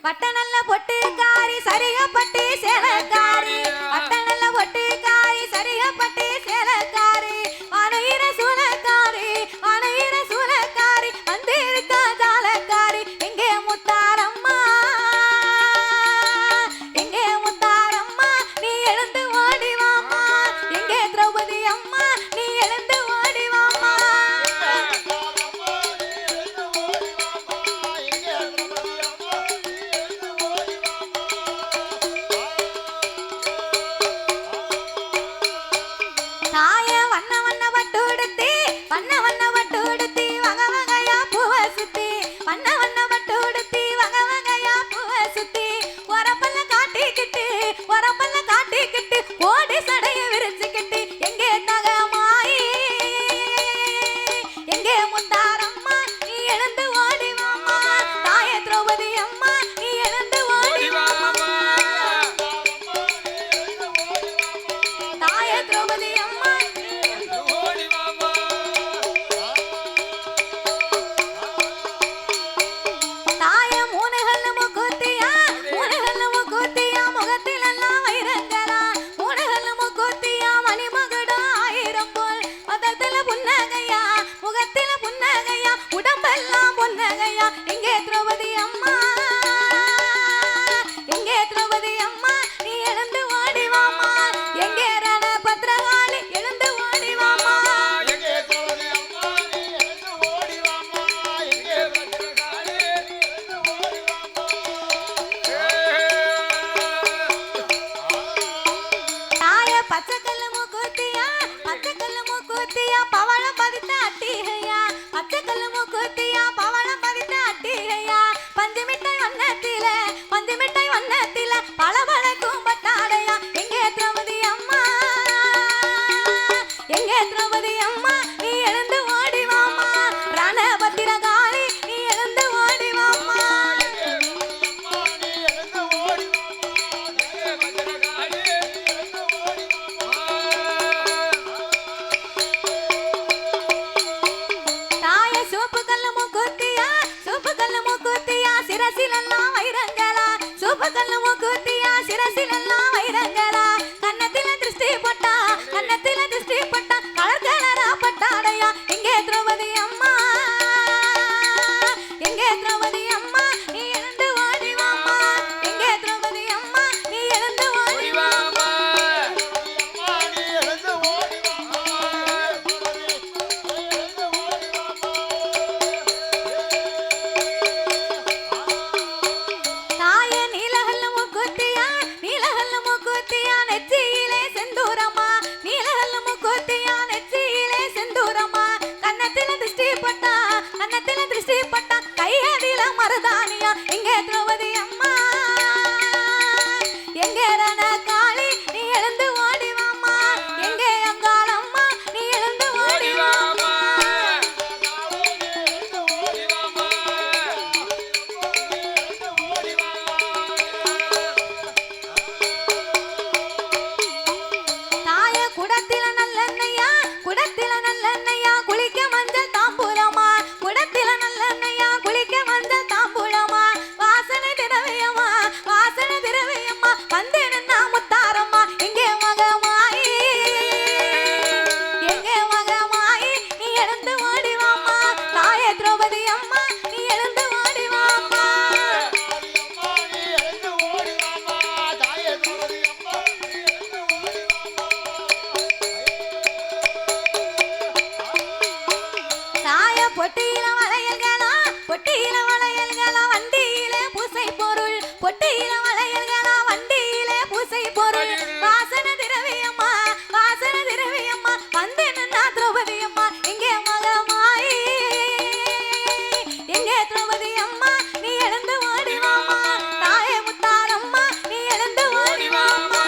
வட்ட நல்ல பொட்டுக்காரி சரிகப்பட்டி சேலக்காரி வட்ட நல்ல பொட்டுக்காரி சரிகப்பட்டி சேலக்காரி வானயிர சூலக்காரி வானயிர சூலக்காரி வந்து இருக்கா ஜாலக்காரி எங்கே முத்தாரம்மா எங்கே முத்தாரம்மா நீ எழுந்து ஓடி வாம்மா எங்கே திரௌபதி அம்மா நீ எழுந்து ஓடி வாம்மா தாய வண்ண வண்ண பட்டுடுத்தி வண்ண வண்ண பட்டுடுத்தி வக வகையா பூவ சுத்தி வண்ண வண்ண பட்டுடுத்தி வக வகையா பூவ சுத்தி வரப்பல்ல காட்டிக்கிட்டு ஓடி சடைய விரிச்சுக்கிட்டு எங்கே நகமாயி எங்கே முத்தாரம்மா நீ எழுந்து ஓடி வாம்மா தாய திரௌபதி அம்மா நீ எழுந்து ஓடி வாம்மா தாய திரௌபதி அம்மா தாய மூணுகல்ல முக்கூத்தியா முகத்தில் எல்லாம் வைரங்களா மூணுகல்ல முக்கூத்தியா மணிமகுடா ஆயிரம் போல் மதத்துல புன்னகையா முகத்தில புன்னகையா உடம்பெல்லாம் பொன்னகையா எங்கே திரௌபதி அம்மா எங்கே திரௌபதி அம்மா நீ எழுந்து ஓடி வாம்மா எங்கே ரண பத்ரகாளி எழுந்து ஓடி வாம்மா தாய பச்சைக்கல்லு மூக்குத்தியா பவளம் பதித்த அட்டிகையா பச்சைக்கல்லு மூக்குத்தியா பவளம் பதித்த அட்டிகையா பஞ்சு மிட்டாய் வண்ணத்தில பளபளக்கும் பட்டாடையா எங்கே திரௌபதி அம்மா எங்கே திரௌபதி அம்மா நீ எழுந்து ஓடி வாம்மா ரணபத்திரகாளி நீ எழுந்து ஓடி வாம்மா தாய சூப்பு கல்லு மூக்குத்தியா சிரசிலெல்லாம் வைரங்களா சூப்பு கல்லு மூக்குத்தியா சிரசிலெல்லாம் வைரங்களா கன்னத்தில திருஷ்டி பட்டா கலர் கலரா பட்டாடையா எங்கே திரௌபதி அம்மா எங்கே திரௌபதி அம்மா நீ எழுந்து ஓடி வாம்மா எங்கே திரௌபதி அம்மா நீ எழுந்து ஓடி வாம்மா தாய நீலகல்ல மூக்குத்தியா நெற்றியிலே செந்தூரமா நீலகல்ல மூக்குத்தியா நெற்றியிலே செந்தூரமா கன்னத்தில திருஷ்டி பட்டா கையதில மருதானியா எங்கே திரௌபதி அம்மா எங்கே ரணகாளி நீ எழுந்து ஓடி வாம்மா எங்கே அங்காளம்மா நீ எழுந்து ஓடி வாம்மா தாய குடத்தில நல்லெண்ணெய்யா குளிக்க மஞ்சள் தாம்பூலமா குடத்தில நல்லெண்ணெய்யா குளிக்க மஞ்சள் தாம்பூலமா வாசனை திரவியம்மா வந்து நின்னா முத்தாரம்மா எங்கே மகமாயி நீ எழுந்து ஓடி வாம்மா தாய திரௌபதி அம்மா நீ எழுந்து ஓடி வாம்மா தாய பொட்டியில வளையல்களா வண்டியிலே பூசை பொருள் பொட்டியில வளையல்களா வண்டியிலே பூசை பொருள் வாசனை திரவியம்மா வந்து நின்னா திரௌபதி அம்மா எங்கே மகமாயி எங்கே திரௌபதி அம்மா நீ எழுந்து ஓடி வாம்மா தாய முத்தாரம்மா நீ எழுந்து ஓடி வாம்மா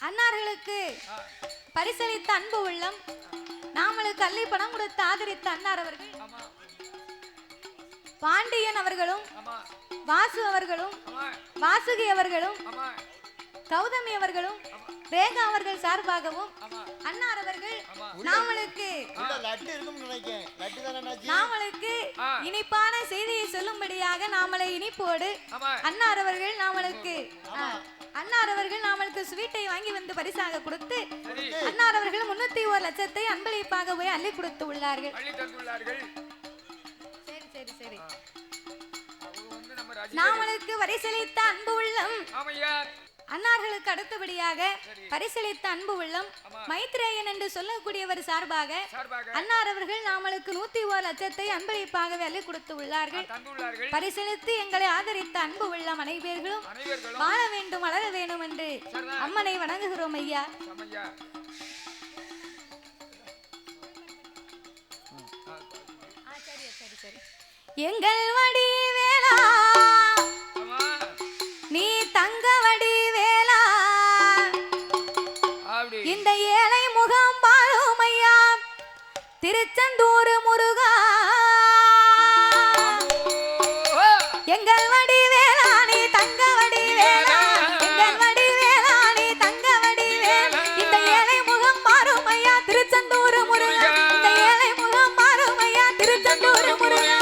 அன்னார்களுக்கு பரிசளித்த அன்பு உள்ளம் நாமளுக்கு கல்வி பணம் கொடுத்து ஆதரித்த அன்னார் அவர்கள் பாண்டியன் அவர்களும் வாசு அவர்களும் வாசுகி அவர்களும் கௌதமி அவர்களும் ரேகா அவர்கள் சார்பாகவும் அன்னார் அவர்கள் நாமளுக்கு இனிப்பான செய்தியை சொல்லும்படியாக நாமளை இனிப்போடு அன்னார் அவர்கள் நாமளுக்கு ஸ்வீட்டை வாங்கி வந்து பரிசாக கொடுத்து அன்னார் அவர்கள் 301 லட்சத்தை அன்பளிப்பாக போய் அள்ளி கொடுத்து உள்ளார்கள். சரி சரி நாமளுக்கு வரிசலித்த அன்பு உள்ளம் அன்னார்களுக்கு அடுத்தபடியாக பரிசளித்த அன்பு உள்ளம் மைத்ரேயன் என்று சொல்லக்கூடியவர் சார்பாக அன்னார் அவர்கள் நாமளுக்கு 101 லட்சத்தை அன்பளிப்பாகவே அள்ளி கொடுத்து உள்ளார்கள். பரிசளித்து எங்களை ஆதரித்த அன்பு உள்ளம் அனைவர்களும் வாழ வேண்டும் வளர வேண்டும் என்று அம்மனை வணங்குகிறோம் ஐயா. எங்கள் வடி வேளா நீ தங்க வடி வேளா இந்த ஏழை முகம் பாரும் ஐயா திருச்செந்தூர் முருகா எங்கள் வடி வேளா நீ தங்க வடி வேளா எங்கள் வடி வேளா நீ தங்க வடி வேளா இந்த ஏழை முகம் பாரும் ஐயா திருச்செந்தூர் முருகா இந்த ஏழை முகம் பாரும் ஐயா திருச்செந்தூர் முருகா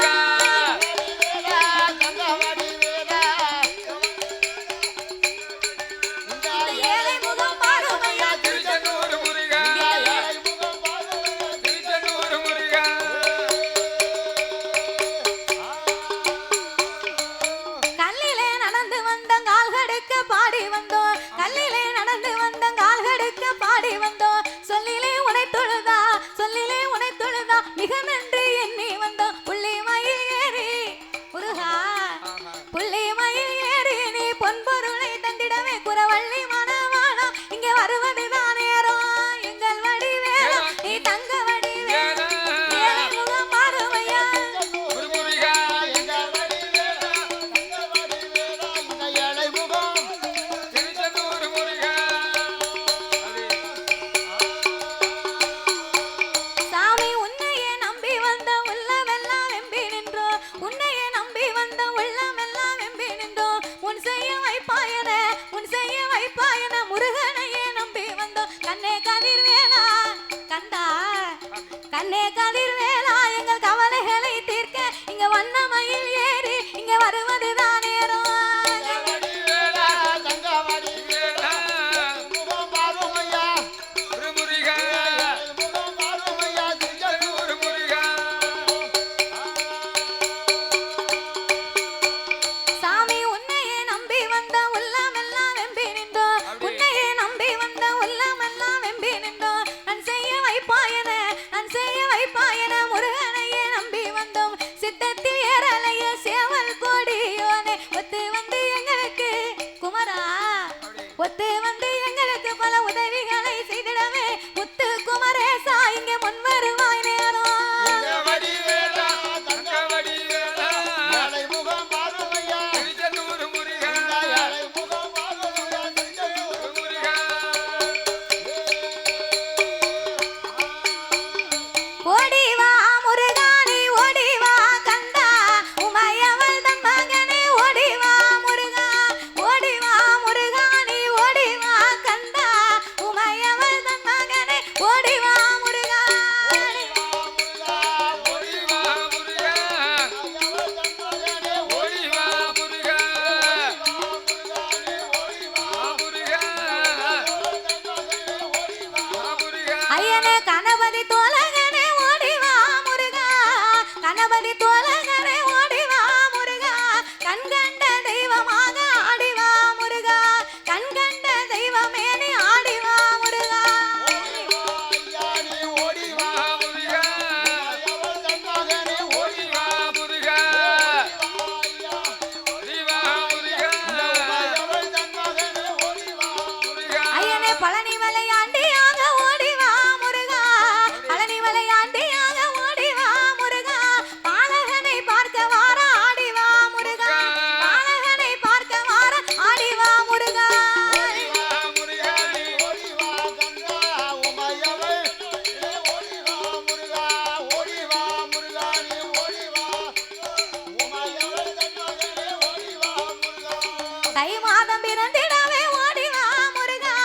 தை மாதம் பிறந்திடவே ஓடிவா முருகா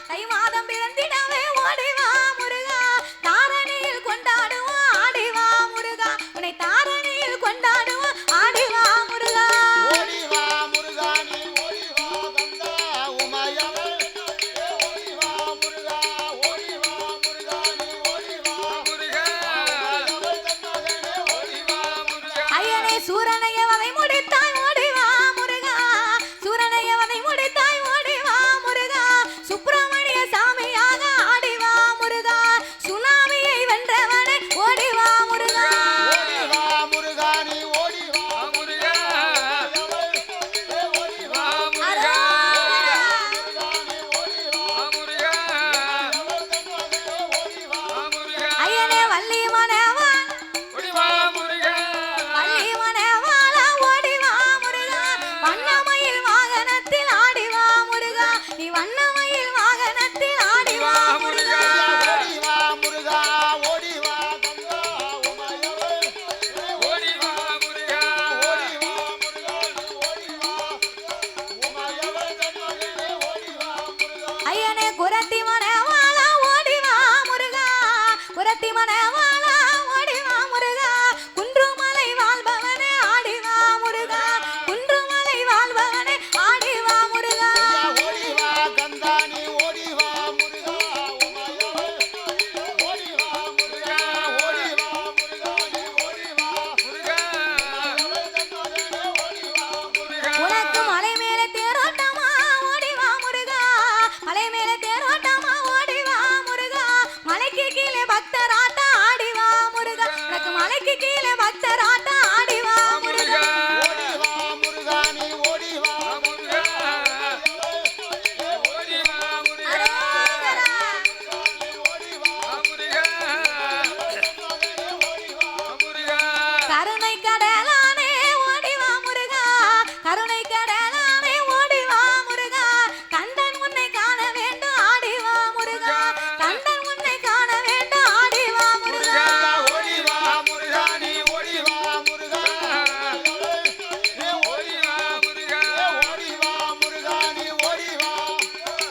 தை மாதம் பிறந்திடவே ஓடிவா முருகா தாரணியில் கொண்டாடுவோம் ஆடிவா முருகா உன்னை தாரணியில் கொண்டாடுவோம் ஆடிவா முருகா ஓடிவா முருகா நீ ஓடிவா கந்தா உமையவள் ஓடிவா முருகா முருகா நீ ஓடிவா முருகா உமையவள் தன்மகனே ஓடிவா முருகா ஐயனே சூரனைய வதை முடித்தாய் ஓடிவா முருகா சூரனைய வதை முடித்தாய் ஓடிவா முருகா சுப்பிரமணிய சாமியாக ஆடிவா முருகா சுனாமியை வென்றவனே ஓடிவா முருகா ஓடிவா முருகா நீ ஓடிவா முருகா ஓடிவா முருகா முருகா நீ ஓடிவா முருகா உமையவள் தன்மகனே ஓடிவா முருகா ஐயனே வள்ளி மனவா ஓடிவா முருகா வள்ளி மனவாளா ஓடிவா முருகா வண்ணமயில் வாகனத்தில் ஆடிவா முருகா நீ வண்ணமயில் வாகனத்தில் ஆடிவா முருகா ஓடிவா முருகா ஓடிவா கந்தா உமையவள் ஓடிவா முருகா முருகா நீ ஓடிவா உமையவள் தன்மகனே ஓடிவா முருகா ஐயனே குரத்தி மனவாளா ஓடிவா முருகா குரத்தி மனவாளா ஓடிவா முருகா குன்றுமலை வாழ்பவனே ஆடிவா முருகா குன்றுமலை வாழ்பவனே ஆடிவா முருகா ஓடிவா கந்தா நீ ஓடிவா முருகா உமையவள் ஓடிவா முருகா முருகா நீ ஓடிவா முருகா உமையவள் தன்மகனே ஓடிவா முருகா உனக்கு மலை மேலே தேரோட்டமா ஓடிவா முருகா மலை மேலே தேரோட்டமா ஓடிவா முருகா மலைக்கு கீழே பக்தராட்ட ஆடிவா முருகா உனக்கு மலைக்கு கீழே பக்தராட்ட ஆடிவா முருகா ஓடிவா முருகா நீ ஓடிவா முருகா ஓடிவா முருகா அரோகரா. ஓடிவா முருகா ஓடிவா முருகா கருணை கடலானே ஓடிவா முருகா கருணை கடலானே ஓடிவா முருகா கந்தன் உன்னை காண வேண்டும் ஆடிவா முருகா கந்தன் உன்னை காண வேண்டும் ஆடிவா முருகா ஓடிவா முருகா நீ ஓடிவா முருகா ஓடிவா முருகா ஓடிவா முருகா நீ ஓடிவா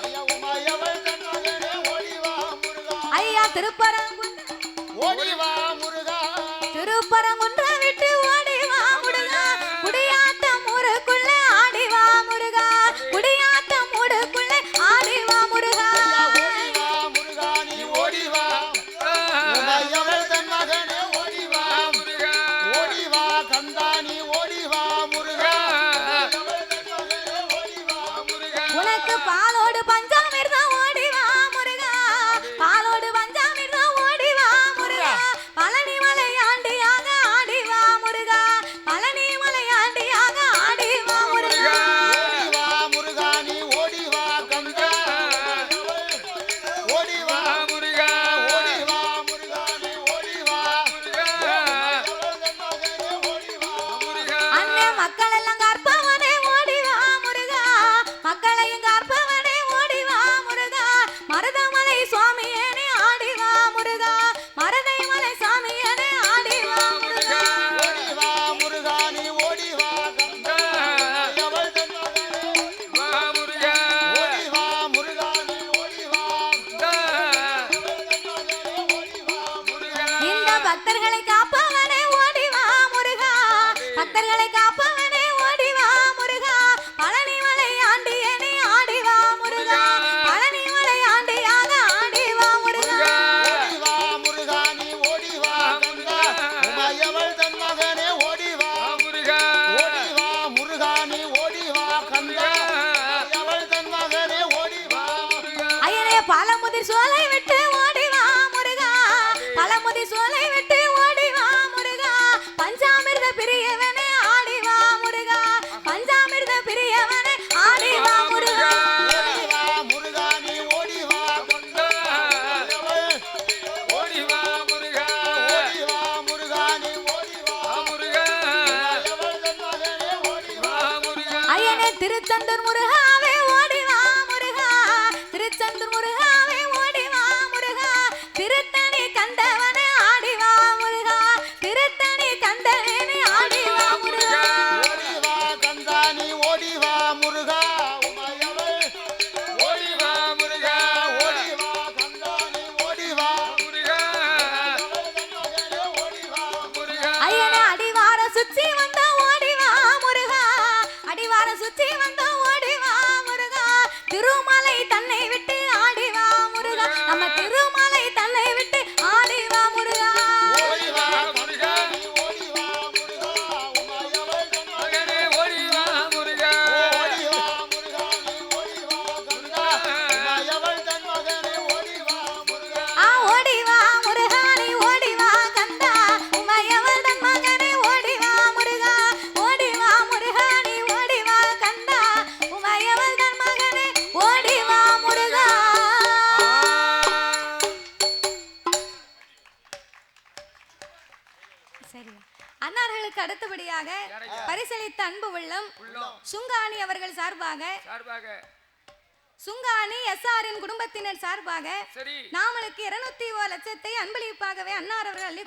ஐயா உமையவள் தன்மகனே ஓடிவா முருகா ஐயா திருப்பரங்குன்ற ஓடிவா முருகா திருப்பரங்குன்ற விட்டு ஓடிவா முருகா குடியாட்டம் ஊருக்குள்ள ஆடிவா முருகா குடியாட்டம் ஊருக்குள்ள ஆடிவா முருகா ஓடிவா முருகா நீ ஓடிவா உமையவள் தன்மகனே ஓடிவா முருகா ஓடிவா கந்தா நீ ஓடிவா முருகா உமையவள் தன்மகனே ஓடிவா முருகா உனக்கு பாலோடு பஞ்சாமிர்தம் ஓடிவா முருகா பாலோடு பஞ்சாமிர்தம் ஓடிவா முருகா பழனி மலையாண்டியாக ஆடிவா முருகா பழனி மலையாண்டியாக ஆடிவா முருகா ஓடிவா முருகா நீ ஓடிவா கந்தா ஓடிவா முருகா ஓடிவா முருகா நீ ஓடிவா முருகா மகனே ஓடிவா முருகா அண்ணே மக்கள் எல்லாம் கற்பவனே ஓடிவா முருகா மக்களையும் கற்பவனே ஓடிவா முருகா மருதமலை சுவாமியனே ஆடிவா முருகா மருதைமலை சாமியனே ஆடிவா முருகா ஓடிவா முருகா நீ ஓடிவா கந்தா அவள் தன்மகனே ஓடிவா முருகா ஓடிவா முருகா நீ ஓடிவா கந்தா அவள் தன்மகனே ஓடிவா முருகா இந்த பக்தர்களை காப்பவனே ஓடிவா முருகா பக்தர்களை காப்பவனே ஓடிவா முருகா பழனிமலை ஆண்டியனே ஆடிவா முருகா பழனிமலை ஆண்டியாக ஆடிவா முருகா ஓடிவா முருகா நீ ஓடிவா கந்தா உமையவள் தன்மகனே ஓடிவா முருகா ஓடிவா முருகா நீ ஓடிவா கந்தா அவள் தன்மகனே ஓடிவா முருகா ஐயனே பழமுதிர் சோலை விட்டு ஓடிவா முருகா பழமுதிர் சோலை விட்டு ஓடிவா முருகா பஞ்சாமிர்த பிரியவனே ஆடிவா முருகா பஞ்சாமிர்த பிரியவனே ஆடிவா முருகா ஓடிவா முருகா நீ ஓடிவா கந்தா ஓடிவா முருகா ஓடிவா முருகா நீ ஓடிவா முருகா அவள் தன்மகனே ஓடிவா முருகா ஐயனே திருச்செந்தூர் முருகாவே ஓடிவா முருகா திருச்செந்தூர் முருகாவே ஓடிவா முருகா திருத்தணி கண்டவனே ஆடிவா முருகா திருத்தணி கண்டவனே ஆடிவா முருகா ஓடிவா கந்தா நீ ஓடிவா முருகா உச்சி வந்து ஓடிவா முருகா திருமலை தன்னை விட்டு ஆடிவா முருகா நம்ம திருமலை தன்னை விட்டு ஆடிவா முருகா ஓடி வா முருகா நீ ஓடி வா முருகா உமையவள் மகனே ஓடி வா முருகா ஓடி வா முருகா நீ ஓடி வா கந்தா உமையவள் தன் மகனே ஓடி வா முருகா ஓடிவா முருகா நீ ஓடிவா கந்தா உமையவள் தன் மகனே ஓடிவா முருகா ஓடிவா முருகா நீ ஓடிவா கந்தா உமையவள் தன் மகனே ஓடிவா முருகா சரி அன்னார்களுக்கு அடுத்தபடியாக பரிசளித்த அன்பு உள்ளம் சுங்காணி அவர்கள் சார்பாக சார்பாக சுங்காணி எஸ்ஆரின் குடும்பத்தினர் சார்பாக சரி நாமளுக்கு 201 லட்சத்தை அன்பளிப்பாகவே அன்னார் அவர்கள் அள்ளி